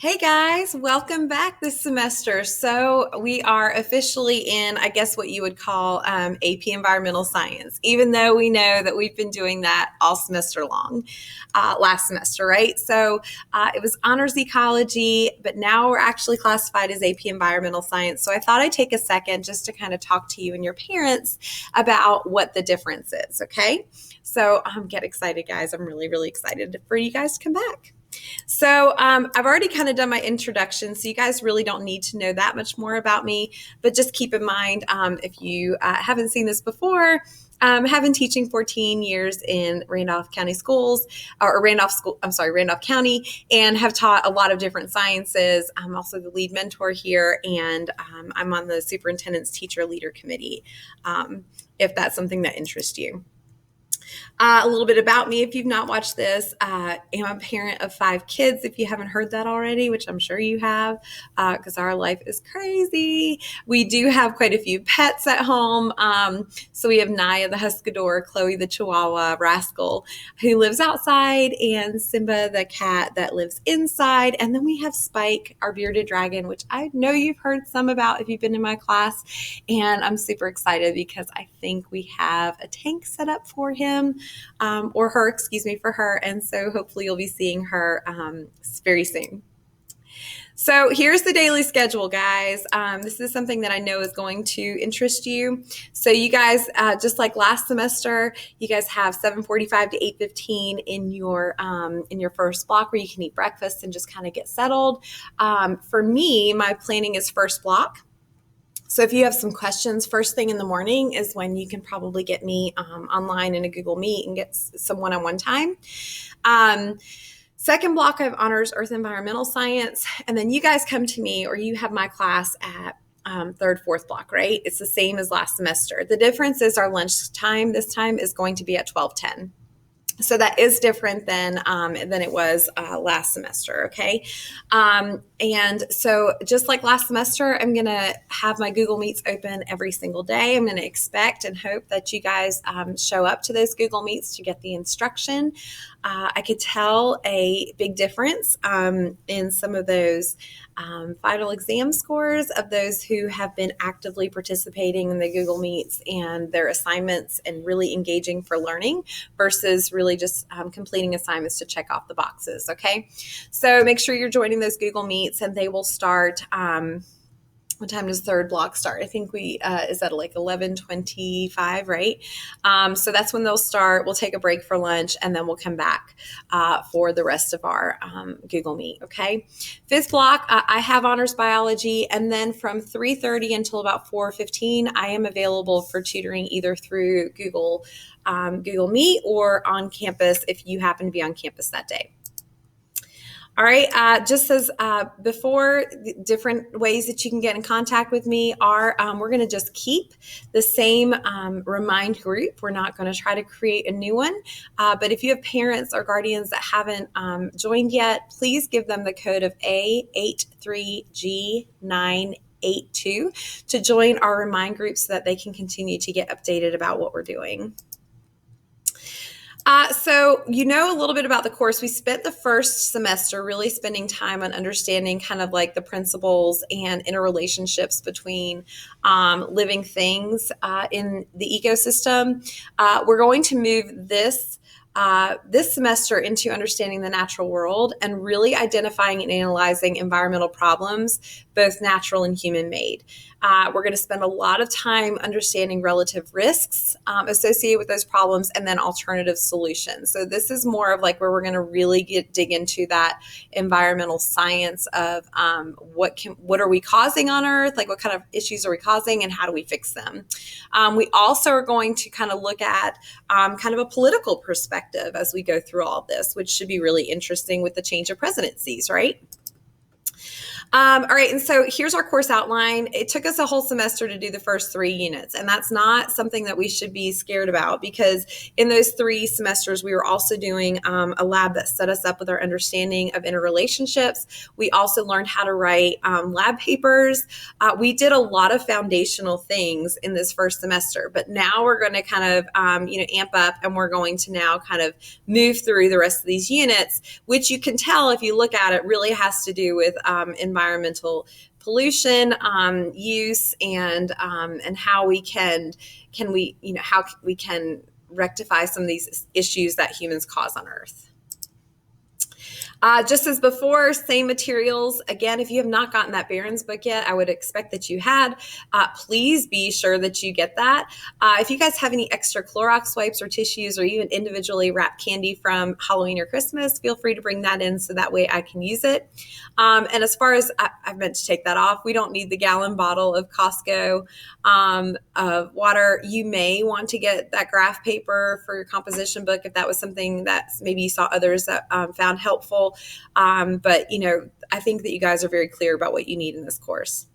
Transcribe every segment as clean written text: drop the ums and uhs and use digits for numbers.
Hey guys, welcome back this semester. So we are officially in, I guess, what you would call AP Environmental Science, even though we know that we've been doing that all semester long, last semester, right? So it was honors ecology, but now we're actually classified as AP Environmental Science. So I thought I'd take a second just to kind of talk to you and your parents about what the difference is, okay? So get excited, guys. I'm really, really excited for you guys to come back. So I've already kind of done my introduction, so you guys really don't need to know that much more about me. But just keep in mind, if you haven't seen this before, have been teaching 14 years in Randolph County schools, or Randolph County, and have taught a lot of different sciences. I'm also the lead mentor here, and I'm on the superintendent's teacher leader committee, if that's something that interests you. A little bit about me if you've not watched this. I'm a parent of 5 kids, if you haven't heard that already, which I'm sure you have, because our life is crazy. We do have quite a few pets at home. So we have Naya the Husky-ador, Chloe the Chihuahua, Rascal, who lives outside, and Simba the cat that lives inside. And then we have Spike, our bearded dragon, which I know you've heard some about if you've been in my class. And I'm super excited because I think we have a tank set up for him. Or her, excuse me, for her. And so hopefully you'll be seeing her very soon. So here's the daily schedule, guys. This is something that I know is going to interest you. So you guys, just like last semester, you guys have 7:45 to 8:15 in your first block where you can eat breakfast and just kind of get settled. For me, my planning is first block. So if you have some questions, first thing in the morning is when you can probably get me online in a Google Meet and get some one-on-one time. Second block, I have honors earth environmental science. And then you guys come to me, or you have my class at third, fourth block, right? It's the same as last semester. The difference is our lunch time this time is going to be at 12:10. So that is different than it was last semester, okay? And so just like last semester, I'm going to have my Google Meets open every single day. I'm going to expect and hope that you guys show up to those Google Meets to get the instruction. I could tell a big difference in some of those final exam scores of those who have been actively participating in the Google Meets and their assignments and really engaging for learning versus really just completing assignments to check off the boxes, okay? So make sure you're joining those Google Meets, and they will start what time does third block start? I think we is at like 11:25, right? So that's when they'll start. We'll take a break for lunch, and then we'll come back for the rest of our Google Meet, okay? Fifth block, I have honors biology, and then from 3:30 until about 4:15, I am available for tutoring either through Google Meet or on campus if you happen to be on campus that day. All right, just as before, the different ways that you can get in contact with me are we're going to just keep the same Remind group. We're not going to try to create a new one. But if you have parents or guardians that haven't joined yet, please give them the code of A83G982 to join our Remind group so that they can continue to get updated about what we're doing. So you know a little bit about the course. We spent the first semester really spending time on understanding kind of like the principles and interrelationships between living things in the ecosystem. We're going to move this semester into understanding the natural world and really identifying and analyzing environmental problems, both natural and human-made. We're going to spend a lot of time understanding relative risks associated with those problems and then alternative solutions. So this is more of like where we're going to really dig into that environmental science of what are we causing on Earth, like what kind of issues are we causing and how do we fix them. We also are going to kind of look at kind of a political perspective as we go through all of this, which should be really interesting with the change of presidencies, right? All right, and so here's our course outline. It took us a whole semester to do the first 3 units, and that's not something that we should be scared about, because in those 3 semesters, we were also doing a lab that set us up with our understanding of interrelationships. We also learned how to write lab papers. We did a lot of foundational things in this first semester, but now we're going to kind of amp up, and we're going to now kind of move through the rest of these units, which you can tell if you look at it really has to do with environmental pollution use, and how we can rectify some of these issues that humans cause on Earth. Just as before, same materials. Again, if you have not gotten that Barron's book yet, I would expect that you had. Please be sure that you get that. If you guys have any extra Clorox wipes or tissues, or even individually wrapped candy from Halloween or Christmas, feel free to bring that in so that way I can use it. And as far as I meant to take that off, we don't need the gallon bottle of Costco of water. You may want to get that graph paper for your composition book if that was something that maybe you saw others that found helpful. But I think that you guys are very clear about what you need in this course.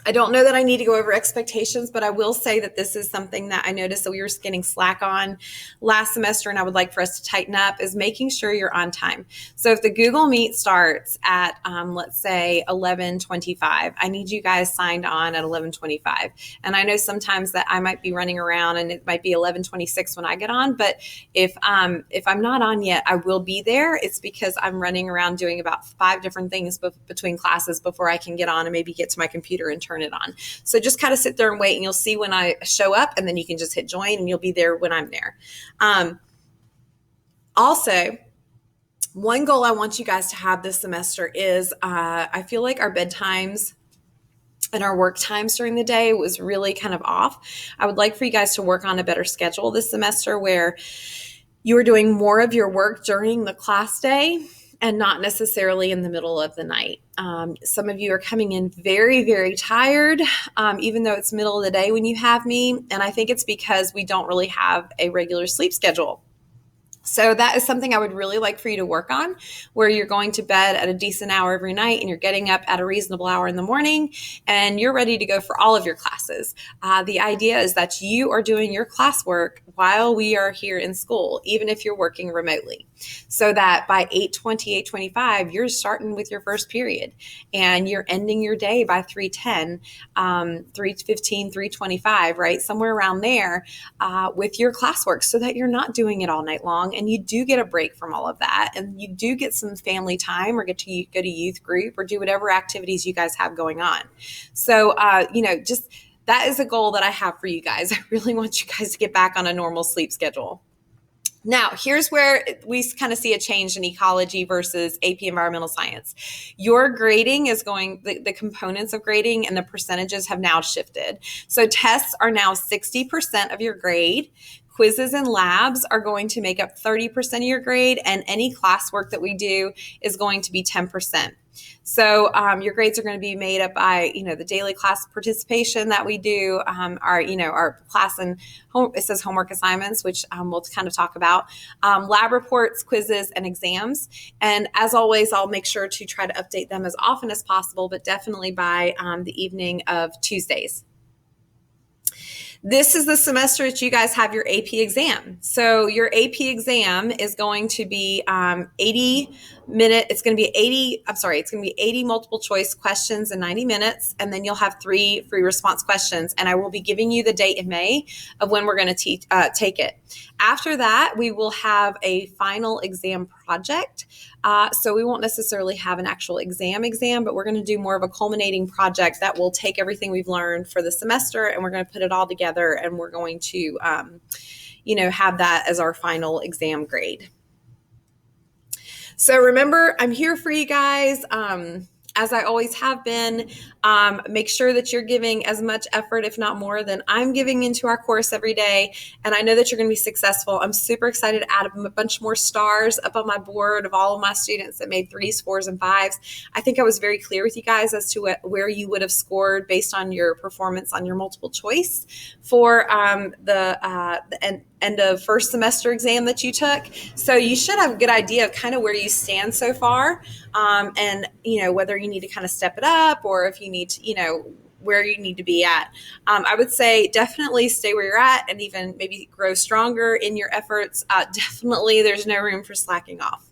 I don't know that I need to go over expectations, but I will say that this is something that I noticed that we were getting slack on last semester, and I would like for us to tighten up, is making sure you're on time. So if the Google Meet starts at, let's say 11:25, I need you guys signed on at 11:25. And I know sometimes that I might be running around and it might be 11:26 when I get on, but if I'm not on yet, I will be there. It's because I'm running around doing about 5 different things between classes before I can get on and maybe get to my computer and turn it on. So just kind of sit there and wait, and you'll see when I show up, and then you can just hit join and you'll be there when I'm there. Also, one goal I want you guys to have this semester is I feel like our bedtimes and our work times during the day was really kind of off. I would like for you guys to work on a better schedule this semester where you are doing more of your work during the class day and not necessarily in the middle of the night. Some of you are coming in very, very tired, even though it's middle of the day when you have me. And I think it's because we don't really have a regular sleep schedule. So that is something I would really like for you to work on, where you're going to bed at a decent hour every night and you're getting up at a reasonable hour in the morning and you're ready to go for all of your classes. The idea is that you are doing your classwork while we are here in school, even if you're working remotely, so that by 8:20, 8:25, you're starting with your first period and you're ending your day by 3:10, 3:15, 3:25, right? Somewhere around there with your classwork, so that you're not doing it all night long. And you do get a break from all of that. And you do get some family time, or get to go to youth group, or do whatever activities you guys have going on. So, just that is a goal that I have for you guys. I really want you guys to get back on a normal sleep schedule. Now, here's where we kind of see a change in ecology versus AP Environmental Science. Your grading is the components of grading and the percentages have now shifted. So tests are now 60% of your grade. Quizzes and labs are going to make up 30% of your grade, and any classwork that we do is going to be 10%. So your grades are going to be made up by, the daily class participation that we do, our class and it says homework assignments, which we'll kind of talk about, lab reports, quizzes, and exams. And as always, I'll make sure to try to update them as often as possible, but definitely by the evening of Tuesdays. This is the semester that you guys have your AP exam. So your AP exam is going to be 80 multiple choice questions in 90 minutes. And then you'll have 3 free response questions. And I will be giving you the date in May of when we're going to take it. After that, we will have a final exam project. So we won't necessarily have an actual exam, but we're going to do more of a culminating project that will take everything we've learned for the semester, and we're going to put it all together, and we're going to, have that as our final exam grade. So remember, I'm here for you guys. As I always have been, make sure that you're giving as much effort, if not more, than I'm giving into our course every day. And I know that you're going to be successful. I'm super excited to add a bunch more stars up on my board of all of my students that made 3s, 4s, and 5s. I think I was very clear with you guys as to where you would have scored based on your performance on your multiple choice for the end of first semester exam that you took. So you should have a good idea of kind of where you stand so far, and whether you you need to kind of step it up, or if you need to, where you need to be at. I would say definitely stay where you're at and even maybe grow stronger in your efforts. Definitely there's no room for slacking off.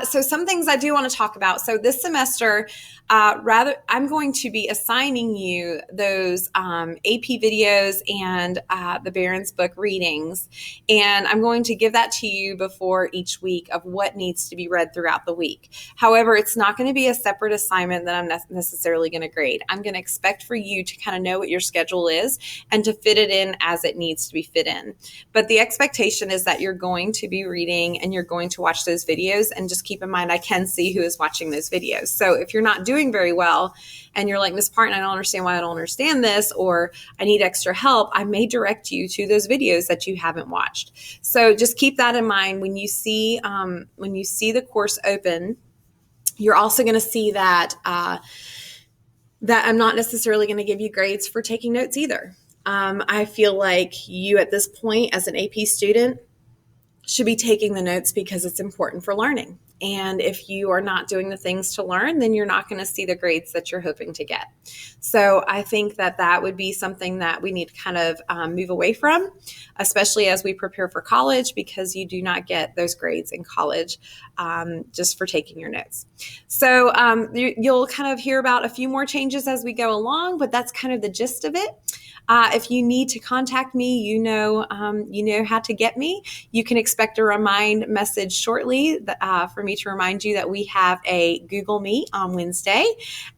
So some things I do want to talk about. So this semester, I'm going to be assigning you those AP videos and the Barron's book readings. And I'm going to give that to you before each week of what needs to be read throughout the week. However, it's not going to be a separate assignment that I'm necessarily going to grade. I'm going to expect for you to kind of know what your schedule is and to fit it in as it needs to be fit in. But the expectation is that you're going to be reading and you're going to watch those videos. And just keep in mind, I can see who is watching those videos. So if you're not doing very well and you're like, Ms. Parton, I don't understand why I don't understand this, or I need extra help, I may direct you to those videos that you haven't watched. So just keep that in mind when you see the course open. You're also going to see that that I'm not necessarily going to give you grades for taking notes either. I feel like you at this point as an AP student should be taking the notes because it's important for learning. And if you are not doing the things to learn, then you're not going to see the grades that you're hoping to get. So I think that would be something that we need to kind of move away from, especially as we prepare for college, because you do not get those grades in college just for taking your notes. So you'll kind of hear about a few more changes as we go along, but that's kind of the gist of it. If you need to contact me, you know how to get me. You can expect a remind message shortly for me to remind you that we have a Google Meet on Wednesday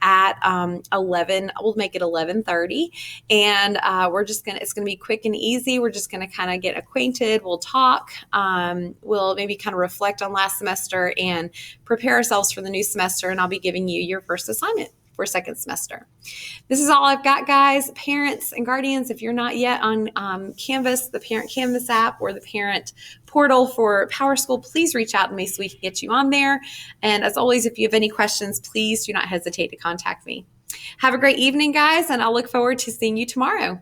at 11. We'll make it 11:30, and it's gonna be quick and easy. We're just gonna kind of get acquainted. We'll talk. We'll maybe kind of reflect on last semester and prepare ourselves for the new semester. And I'll be giving you your first assignment for second semester. This is all I've got, guys. Parents and guardians, if you're not yet on Canvas, the Parent Canvas app or the Parent Portal for PowerSchool, please reach out to me so we can get you on there. And as always, if you have any questions, please do not hesitate to contact me. Have a great evening, guys, and I'll look forward to seeing you tomorrow.